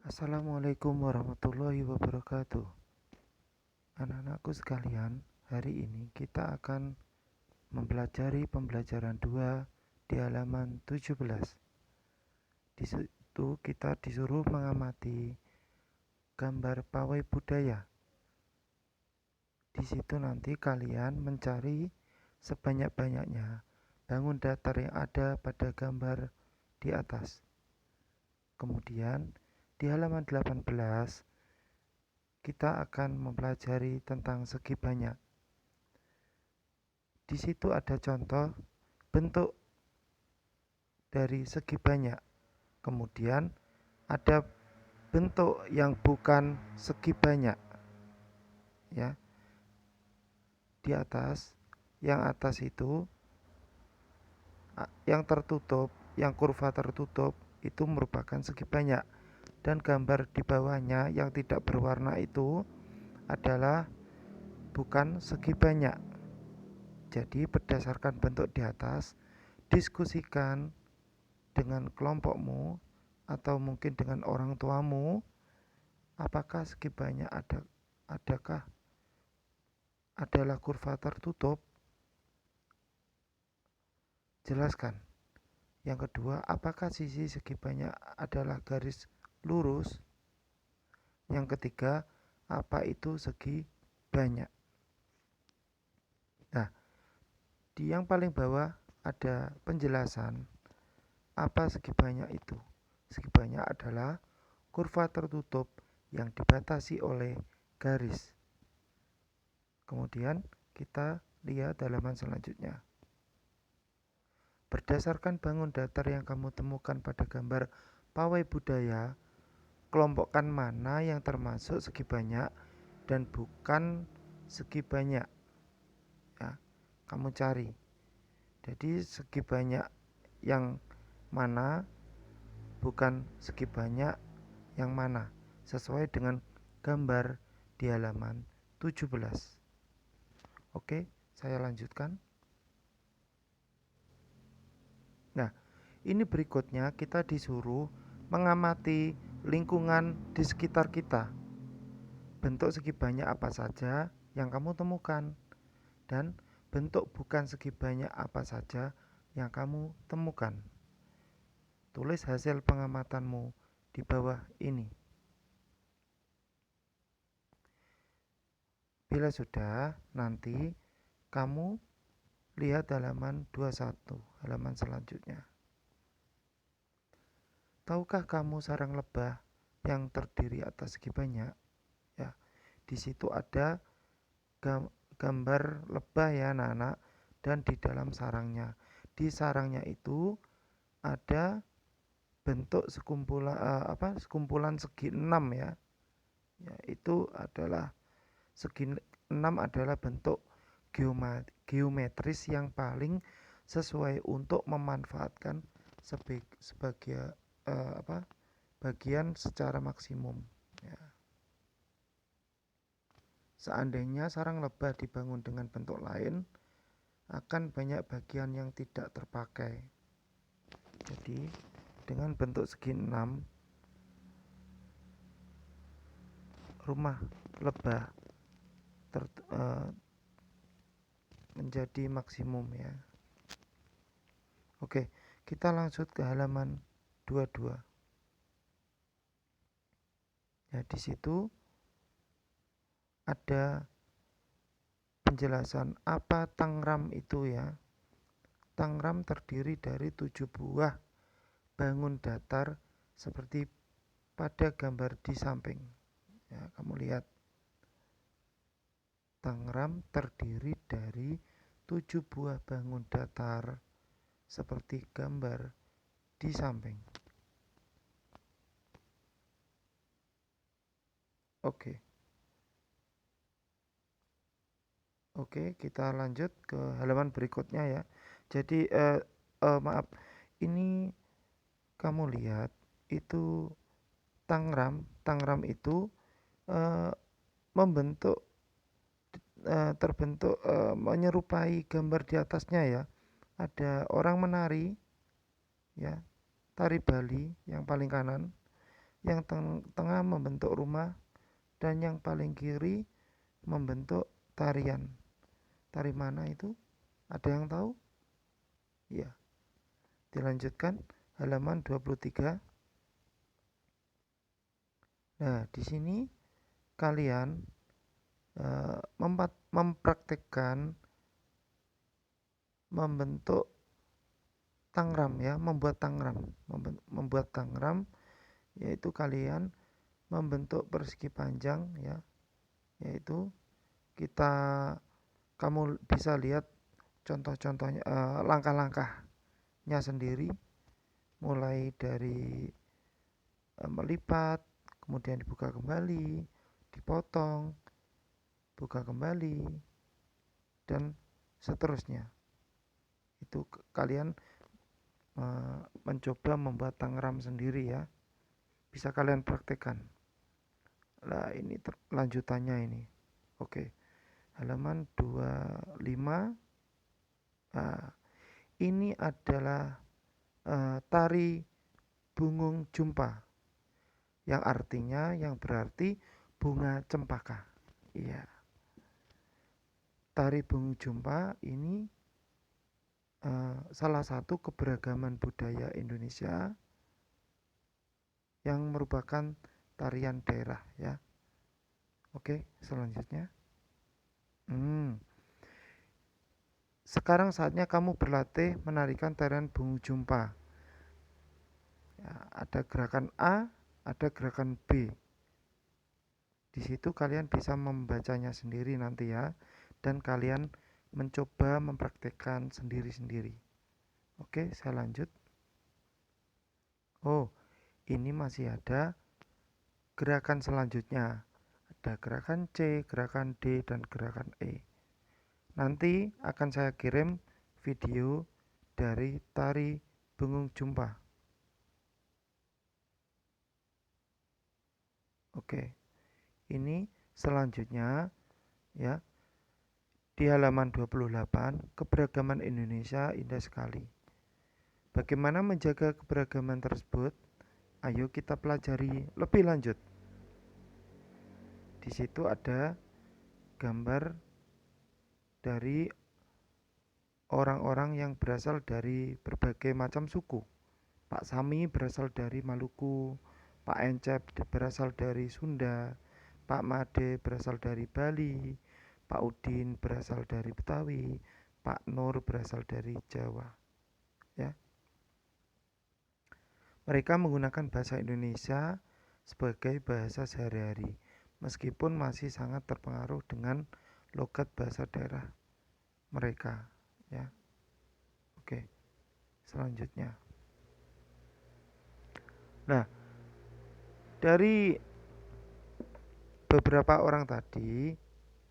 Assalamualaikum warahmatullahi wabarakatuh. Anak-anakku sekalian, hari ini kita akan mempelajari pembelajaran 2 di halaman 17. Di situ kita disuruh mengamati gambar pawai budaya. Di situ nanti kalian mencari sebanyak-banyaknya bangun datar yang ada pada gambar di atas. Kemudian di halaman 18 kita akan mempelajari tentang segi banyak. Di situ ada contoh bentuk dari segi banyak. Kemudian ada bentuk yang bukan segi banyak. Ya. Di atas, yang atas itu yang tertutup, yang kurva tertutup itu merupakan segi banyak, dan gambar di bawahnya yang tidak berwarna itu adalah bukan segi banyak. Jadi berdasarkan bentuk di atas, diskusikan dengan kelompokmu atau mungkin dengan orang tuamu, apakah segi banyak adakah adalah kurva tertutup? Jelaskan. Yang kedua, apakah sisi segi banyak adalah garis lurus? Yang ketiga, apa itu segi banyak? Nah, di yang paling bawah ada penjelasan apa segi banyak itu. Segi banyak adalah kurva tertutup yang dibatasi oleh garis. Kemudian kita lihat halaman selanjutnya. Berdasarkan bangun datar yang kamu temukan pada gambar pawai budaya, kelompokkan mana yang termasuk segi banyak dan bukan segi banyak. Ya, kamu cari. Jadi segi banyak yang mana, bukan segi banyak yang mana, sesuai dengan gambar di halaman 17. Oke, saya lanjutkan. Nah, ini berikutnya kita disuruh mengamati lingkungan di sekitar kita. Bentuk segi banyak apa saja yang kamu temukan, dan bentuk bukan segi banyak apa saja yang kamu temukan. Tulis hasil pengamatanmu di bawah ini. Bila sudah, nanti kamu lihat halaman 21, halaman selanjutnya. Tahukah kamu sarang lebah yang terdiri atas segi banyak? Ya, di situ ada gambar lebah ya anak-anak, dan di dalam sarangnya. Di sarangnya itu ada bentuk sekumpulan segi 6 ya. Ya, itu adalah segi 6 adalah bentuk geometris yang paling sesuai untuk memanfaatkan sebagai bagian secara maksimum ya. Seandainya sarang lebah dibangun dengan bentuk lain, akan banyak bagian yang tidak terpakai. Jadi dengan bentuk segi 6, rumah lebah menjadi maksimum ya. Oke, kita lanjut ke halaman 22. Ya, di situ ada penjelasan apa tangram itu ya. Tangram terdiri dari 7 buah bangun datar seperti pada gambar di samping. Ya, kamu lihat. Tangram terdiri dari 7 buah bangun datar seperti gambar di samping. Oke. Oke, kita lanjut ke halaman berikutnya ya. Jadi maaf, ini kamu lihat itu tangram itu terbentuk menyerupai gambar di atasnya ya. Ada orang menari ya, tari Bali yang paling kanan. yang tengah membentuk rumah, dan yang paling kiri membentuk tarian. Tari mana itu? Ada yang tahu? Ya, dilanjutkan halaman 23. Nah, di sini kalian mempraktekkan membentuk tangram ya, membuat tangram, yaitu kalian membentuk persegi panjang ya, yaitu kita kamu bisa lihat contoh-contohnya, langkah-langkahnya sendiri, mulai dari melipat, kemudian dibuka kembali, dipotong, buka kembali, dan seterusnya. Itu kalian mencoba membuat tangram sendiri ya, bisa kalian praktekkan. Nah, ini lanjutannya ini. Oke, halaman 25. Nah, ini adalah tari bungung jumpa, yang berarti bunga cempaka. Iya. Tari bungung jumpa ini salah satu keberagaman budaya Indonesia yang merupakan tarian daerah ya. Oke, selanjutnya. Sekarang saatnya kamu berlatih menarikan tarian bungung jumpa. Ya, ada gerakan A, ada gerakan B. Di situ kalian bisa membacanya sendiri nanti ya, dan kalian mencoba mempraktekkan sendiri-sendiri. Oke, saya lanjut. Oh, ini masih ada gerakan selanjutnya. Ada gerakan C, gerakan D, dan gerakan E. Nanti akan saya kirim video dari tari bungung jumpa. Oke, ini selanjutnya ya. Di halaman 28, keberagaman Indonesia indah sekali. Bagaimana menjaga keberagaman tersebut? Ayo kita pelajari lebih lanjut. Di situ ada gambar dari orang-orang yang berasal dari berbagai macam suku. Pak Sami berasal dari Maluku, Pak Encep berasal dari Sunda, Pak Made berasal dari Bali, Pak Udin berasal dari Betawi, Pak Nur berasal dari Jawa. Ya. Mereka menggunakan bahasa Indonesia sebagai bahasa sehari-hari, meskipun masih sangat terpengaruh dengan logat bahasa daerah mereka. Ya. Oke, selanjutnya. Nah, dari beberapa orang tadi,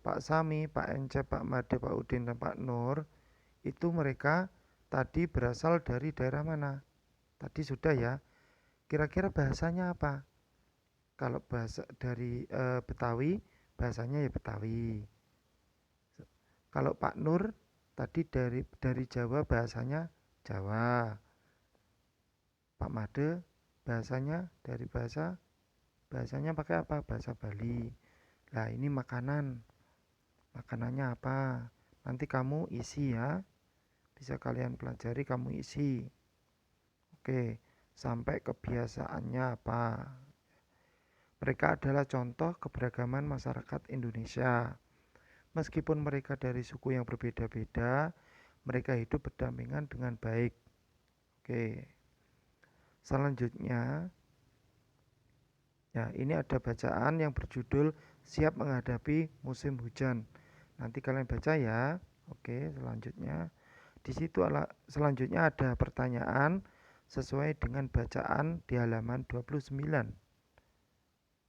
Pak Sami, Pak Encep, Pak Made, Pak Udin, dan Pak Nur, itu mereka tadi berasal dari daerah mana? Tadi sudah ya. Kira-kira bahasanya apa? Kalau bahasa dari Betawi, bahasanya ya Betawi. Kalau Pak Nur tadi dari Jawa, bahasanya Jawa. Pak Made bahasanya dari bahasanya pakai apa? Bahasa Bali. Nah, ini makanan. Makanannya apa? Nanti kamu isi ya. Bisa kalian pelajari, kamu isi. Oke, sampai kebiasaannya apa? Mereka adalah contoh keberagaman masyarakat Indonesia. Meskipun mereka dari suku yang berbeda-beda, mereka hidup berdampingan dengan baik. Oke. Selanjutnya, ya ini ada bacaan yang berjudul Siap Menghadapi Musim Hujan. Nanti kalian baca ya. Oke, selanjutnya. Di situ selanjutnya ada pertanyaan sesuai dengan bacaan di halaman 29.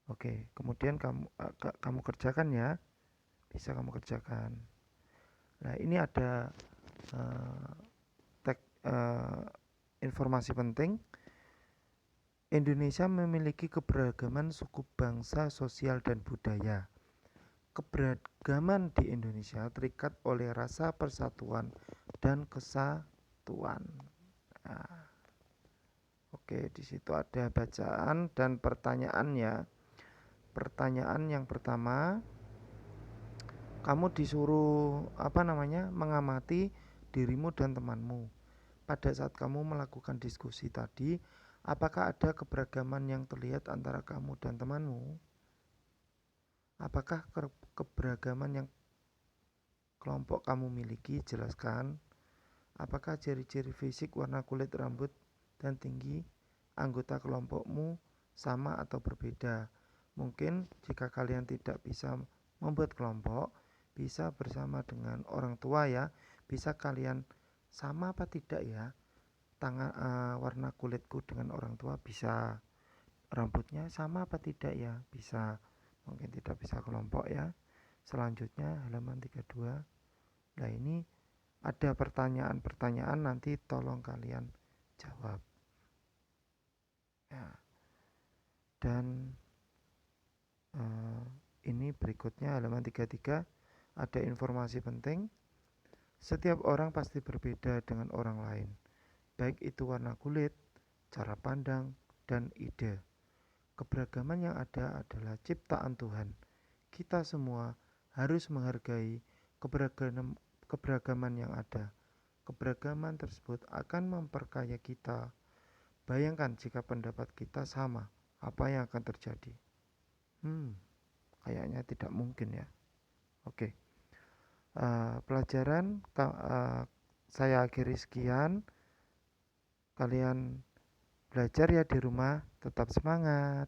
Oke, kemudian kamu kerjakan ya. Bisa kamu kerjakan. Nah, ini ada informasi penting. Indonesia memiliki keberagaman suku bangsa, sosial, dan budaya. Keberagaman di Indonesia terikat oleh rasa persatuan dan kesatuan. Nah, Oke, di situ ada bacaan dan pertanyaan ya. Pertanyaan yang pertama, kamu disuruh mengamati dirimu dan temanmu. Pada saat kamu melakukan diskusi tadi, apakah ada keberagaman yang terlihat antara kamu dan temanmu? Apakah keberagaman yang kelompok kamu miliki? Jelaskan. Apakah ciri-ciri fisik, warna kulit, rambut, dan tinggi anggota kelompokmu sama atau berbeda? Mungkin jika kalian tidak bisa membuat kelompok, bisa bersama dengan orang tua ya. Bisa kalian sama apa tidak ya? Warna kulitku dengan orang tua bisa. Rambutnya sama apa tidak ya? Bisa. Mungkin tidak bisa kelompok ya. Selanjutnya halaman 32. Nah, ini ada pertanyaan-pertanyaan, nanti tolong kalian jawab ya. Dan eh, ini berikutnya halaman 33, ada informasi penting. Setiap orang pasti berbeda dengan orang lain, baik itu warna kulit, cara pandang, dan ide. Keberagaman yang ada adalah ciptaan Tuhan. Kita semua harus menghargai keberagaman yang ada. Keberagaman tersebut akan memperkaya kita. Bayangkan jika pendapat kita sama, apa yang akan terjadi? Kayaknya tidak mungkin ya. Oke, pelajaran saya akhiri sekian. Kalian belajar ya di rumah, tetap semangat.